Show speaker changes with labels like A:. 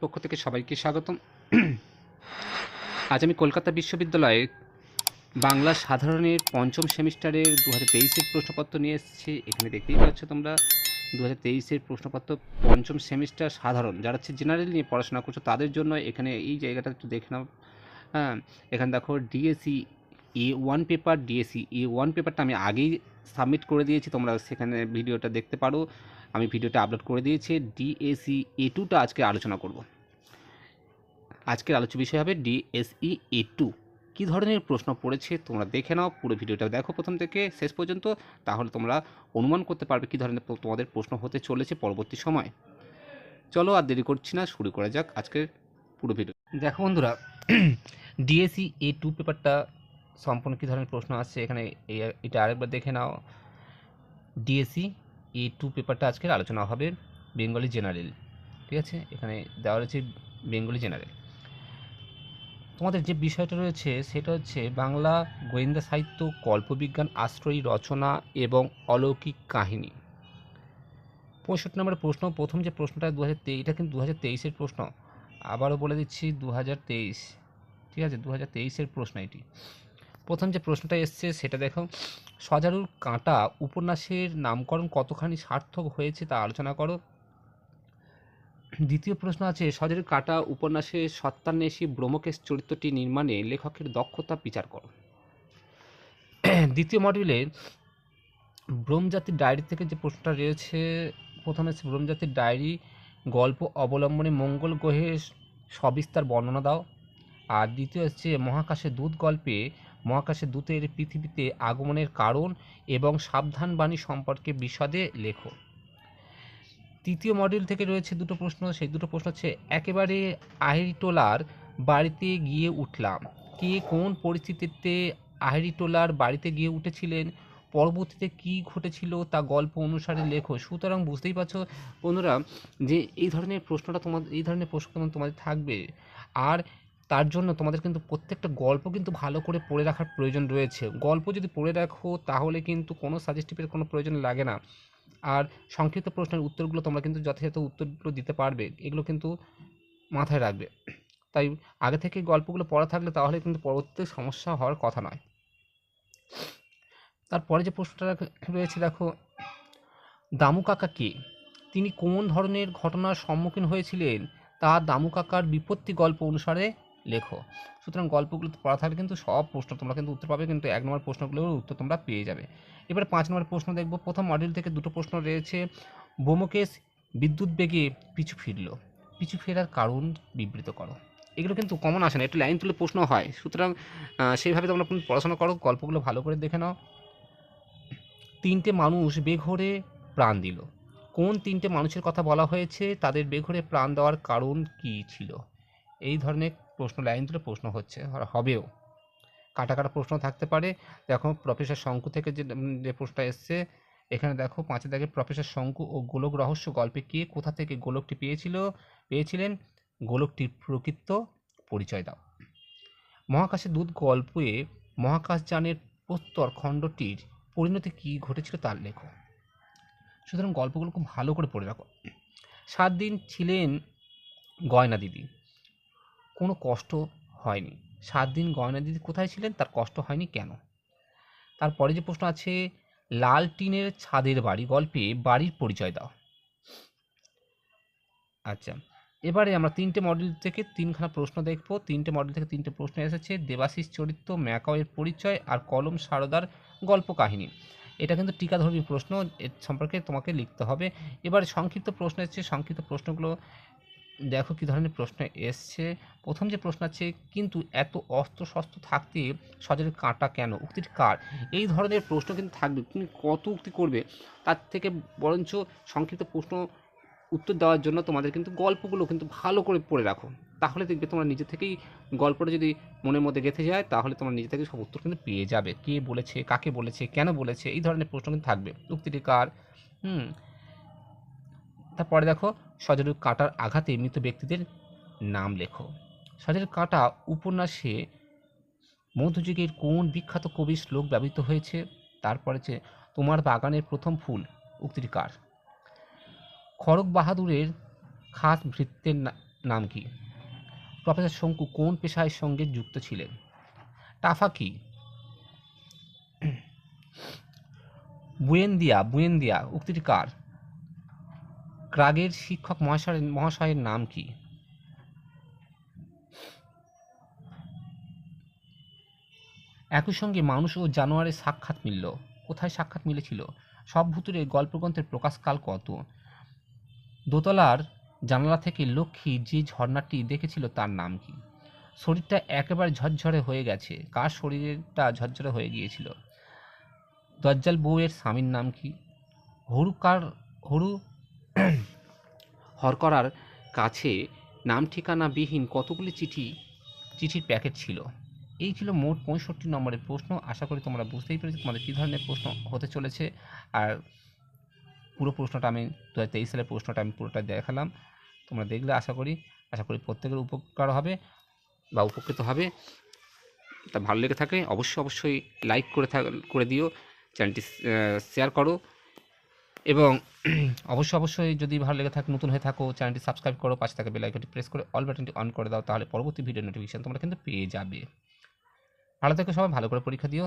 A: পক্ষ থেকে সবাইকে স্বাগতম। আজ আমি কলকাতা বিশ্ববিদ্যালয়ে বাংলা সাধারণের পঞ্চম সেমিস্টারের 2023-এর প্রশ্নপত্র নিয়ে এসেছি। এখানে দেখতেই পাচ্ছ তোমরা 2023-এর প্রশ্নপত্র পঞ্চম সেমিস্টার সাধারণ, যারা হচ্ছে জেনারেল নিয়ে পড়াশোনা করছো তাদের জন্য এখানে এই জায়গাটা একটু দেখে নাও। হ্যাঁ, এখানে দেখো DSC A1 paper, DSC A1 পেপারটা আমি আগেই সাবমিট করে দিয়েছি, তোমরা সেখানে ভিডিওটা দেখতে পারো, আমি ভিডিওটা আপলোড করে দিয়েছি। ডিএসসি A2টা আজকে আলোচনা করব। আজকের আলোচ্য বিষয় হবে ডিএসসি A2 কী ধরনের প্রশ্ন পড়েছে তোমরা দেখে নাও, পুরো ভিডিওটা দেখো প্রথম থেকে শেষ পর্যন্ত, তাহলে তোমরা অনুমান করতে পারবে কী ধরনের তোমাদের প্রশ্ন হতে চলেছে পরবর্তী সময়। চলো আর দেরি করছি না, শুরু করা যাক আজকের পুরো ভিডিও। দেখো বন্ধুরা, ডিএসসি A2 পেপারটা সম্পূর্ণ কী ধরনের প্রশ্ন আসছে এখানে এটা আরেকবার দেখে নাও। ডিএসসি A2 পেপারটা আজকের আলোচনা হবে বেঙ্গলি জেনারেল, ঠিক আছে? এখানে দেওয়া রয়েছে বেঙ্গলি জেনারেল। তোমাদের যে বিষয়টা রয়েছে সেটা হচ্ছে বাংলা গোয়েন্দা সাহিত্য, কল্পবিজ্ঞান আশ্রয়ী রচনা এবং অলৌকিক কাহিনী। 65 নম্বরের প্রশ্ন, প্রথম যে প্রশ্নটা এটা কিন্তু 2023-এর প্রশ্ন, আবারও বলে দিচ্ছি 2023, ঠিক আছে? 2023-এর প্রশ্ন এটি। প্রথম যে প্রশ্নটা এসছে সেটা দেখো, সজারুর কাঁটা উপন্যাসের নামকরণ কতখানি সার্থক হয়েছে তা আলোচনা করো। দ্বিতীয় প্রশ্ন আছে, সজারুর কাঁটা উপন্যাসে সত্যান্বেষী ব্যোমকেশ চরিত্রটি নির্মাণে লেখকের দক্ষতা বিচার করো। দ্বিতীয় মডিউলে ব্যোমজাতির ডায়েরি থেকে যে প্রশ্নটা রয়েছে, প্রথমে ব্যোমজাতির ডায়েরি গল্প অবলম্বনে মঙ্গল গ্রহের সবিস্তার বর্ণনা দাও। আর দ্বিতীয় হচ্ছে মহাকাশে দূত গল্পে মহাকাশে দূতের পৃথিবীতে আগমনের কারণ এবং সাবধানবাণী সম্পর্কে বিশদে লেখো। তৃতীয় মডিউল থেকে রয়েছে দুটো প্রশ্ন, সেই দুটো প্রশ্ন হচ্ছে, একেবারে আহিরিটোলার বাড়িতে গিয়ে উঠলাম, কে কোন পরিস্থিতিতে আহিরিটোলার বাড়িতে গিয়ে উঠেছিলেন, পরবর্তীতে কী ঘটেছিল তা গল্প অনুসারে লেখো। সুতরাং বুঝতেই পারছো বন্ধুরা যে এই ধরনের প্রশ্নটা এই ধরনের প্রশ্ন তোমাদের থাকবে, আর তার জন্য তোমাদের কিন্তু প্রত্যেকটা গল্প কিন্তু ভালো করে পড়ে রাখার প্রয়োজন রয়েছে। গল্প যদি পড়ে রাখো তাহলে কিন্তু কোনো সাজেস্টিভের কোনো প্রয়োজন লাগে না, আর সংক্ষিপ্ত প্রশ্নের উত্তরগুলো তোমরা কিন্তু যথাযথ উত্তরগুলো দিতে পারবে, এগুলো কিন্তু মাথায় রাখবে। তাই আগে থেকে গল্পগুলো পড়া থাকলে তাহলে কিন্তু পরবর্তীতে সমস্যা হওয়ার কথা নয়। তারপরে যে প্রশ্নটা রয়েছে দেখো, দামু কাকা কে, তিনি কোন ধরনের ঘটনার সম্মুখীন হয়েছিলেন তা দামু কাকার বিপত্তি গল্প অনুসারে লেখো। সুতরাং গল্পগুলো পড়া থাকলে কিন্তু সব প্রশ্ন তোমরা কিন্তু উত্তর পাবে, কিন্তু 1 নম্বর প্রশ্নগুলোর উত্তর তোমরা পেয়ে যাবে। এবারে 5 নম্বর প্রশ্ন দেখব। প্রথম মডিউল থেকে দুটো প্রশ্ন রয়েছে, ব্যোমকেশ বিদ্যুৎ বেগে পিছু ফিরল, পিছু ফেরার কারণ বিবৃত করো। এগুলো কিন্তু কমন আসে না, একটু লাইন তুলে প্রশ্ন হয়, সুতরাং সেইভাবে তোমরা পড়াশোনা করো, গল্পগুলো ভালো করে দেখে নাও। 3টে মানুষ বেঘোরে প্রাণ দিল, কোন 3টে মানুষের কথা বলা হয়েছে, তাদের বেঘোরে প্রাণ দেওয়ার কারণ কী ছিল? এই ধরনের প্রশ্ন লাইন তুলে প্রশ্ন হবেও, কাটা কাটা প্রশ্ন থাকতে পারে। দেখো প্রফেসর শঙ্কু থেকে যে প্রশ্নটা এসছে, এখানে দেখো 5 দাগে, প্রফেসর শঙ্কু ও গোলক রহস্য গল্পে কে কোথা থেকে গোলকটি পেয়েছিলেন, গোলকটির প্রকৃত পরিচয় দাও। মহাকাশে দূত গল্পে মহাকাশযানের প্রস্তর খণ্ডটির পরিণতি কী ঘটেছিল তার লেখো। সুতরাং গল্পগুলো খুব ভালো করে পড়ে রাখো। 7 দিন ছিলেন গয়না দিদি, কোনো কষ্ট হয়নি। 7 দিন গয়না দিদি কোথায় ছিলেন, তার কষ্ট হয়নি কেন? তারপরে যে প্রশ্ন আছে, লাল টিনের ছাদের বাড়ি গল্পে বাড়ির পরিচয় দাও। আচ্ছা, এবারে আমরা 3টে মডেল থেকে 3খানা প্রশ্ন দেখব। 3টে মডেল থেকে 3টে প্রশ্ন এসেছে, দেবাশিস চরিত্র, ম্যাকাওয়ের পরিচয় আর কলম সারদার গল্প কাহিনী। এটা কিন্তু টিকাধর্মী প্রশ্ন, এর সম্পর্কে তোমাকে লিখতে হবে। এবারে সংক্ষিপ্ত প্রশ্ন এসেছে, সংক্ষিপ্ত প্রশ্নগুলো দেখো কী ধরনের প্রশ্ন এসছে। প্রথম যে প্রশ্ন আছে, কিন্তু এত অস্ত্র শস্ত্র থাকতে সজারুর কাঁটা কেন, উক্তিটি কার? এই ধরনের প্রশ্ন কিন্তু থাকবে, তুমি কত উক্তি করবে তার থেকে বরঞ্চ সংক্ষিপ্ত প্রশ্ন উত্তর দেওয়ার জন্য তোমাদের কিন্তু গল্পগুলো কিন্তু ভালো করে পড়ে রাখো, তাহলে দেখবে তোমরা নিজে থেকেই গল্পটা যদি মনের মধ্যে গেঁথে যায় তাহলে তোমরা নিজে থেকে সব উত্তর কিন্তু পেয়ে যাবে। কে বলেছে, কাকে বলেছে, কেন বলেছে, এই ধরনের প্রশ্ন কিন্তু থাকবে। উক্তিটি কার? তারপরে দেখো, সজারুর কাঁটার আঘাতে মৃত ব্যক্তিদের নাম লেখো। সজারুর কাঁটা উপন্যাসে মধ্যযুগের কোন বিখ্যাত কবির শ্লোক ব্যবহৃত হয়েছে? তারপরে যে তোমার বাগানের প্রথম ফুল, উক্তিটি কার? খড়গ বাহাদুরের খাস ভৃত্যের নাম কি? প্রফেসর শঙ্কু কোন পেশার সঙ্গে যুক্ত ছিলেন? টাফা কি? বুয়েন্দিয়া উক্তিটি কার? ক্রাগের শিক্ষক মহাশয়ের নাম কি? একই সঙ্গে মানুষ ও জানোয়ারের সাক্ষাৎ মিলল। কোথায় সাক্ষাৎ মিলেছিল? সব ভূতুরে গল্পগ্রন্থের প্রকাশকাল কত? দোতলার জানালা থেকে লক্ষ্মী যে ঝর্ণাটি দেখেছিল তার নাম কি? শরীরটা একেবারে ঝরঝরে হয়ে গেছে। কার শরীরটা ঝরঝরে হয়ে গিয়েছিল? দজ্জাল বউয়ের স্বামীর নাম কি? হরু হরকরার কাছে নাম ঠিকানাবিহীন কতগুলি চিঠির প্যাকেট ছিল? এই ছিল মোট 65 নম্বরের প্রশ্ন। আশা করি তোমরা বুঝতেই পেরেছো তোমাদের কী ধরনের প্রশ্ন হতে চলেছে। আর পুরো প্রশ্নটা আমি 2023 সালের প্রশ্নটা আমি পুরোটা দেখালাম, তোমরা দেখলে আশা করি প্রত্যেকের উপকার হবে বা উপকৃত হবে। তা ভালো লেগে থাকে অবশ্যই লাইক করে দিও, চ্যানেলটি শেয়ার করো এবং অবশ্যই যদি ভালো লেগে থাকে, নতুন হয়ে থাকো, চ্যানেলটি সাবস্ক্রাইব করো, পাশে থাকা বেল আইকনটি প্রেস করে অল বাটনটি অন করে দাও, তাহলে পরবর্তী ভিডিও নোটিফিকেশন তোমরা কিন্তু পেয়ে যাবে। ভালো থেকো সবাই, ভালো করে পরীক্ষা দিও।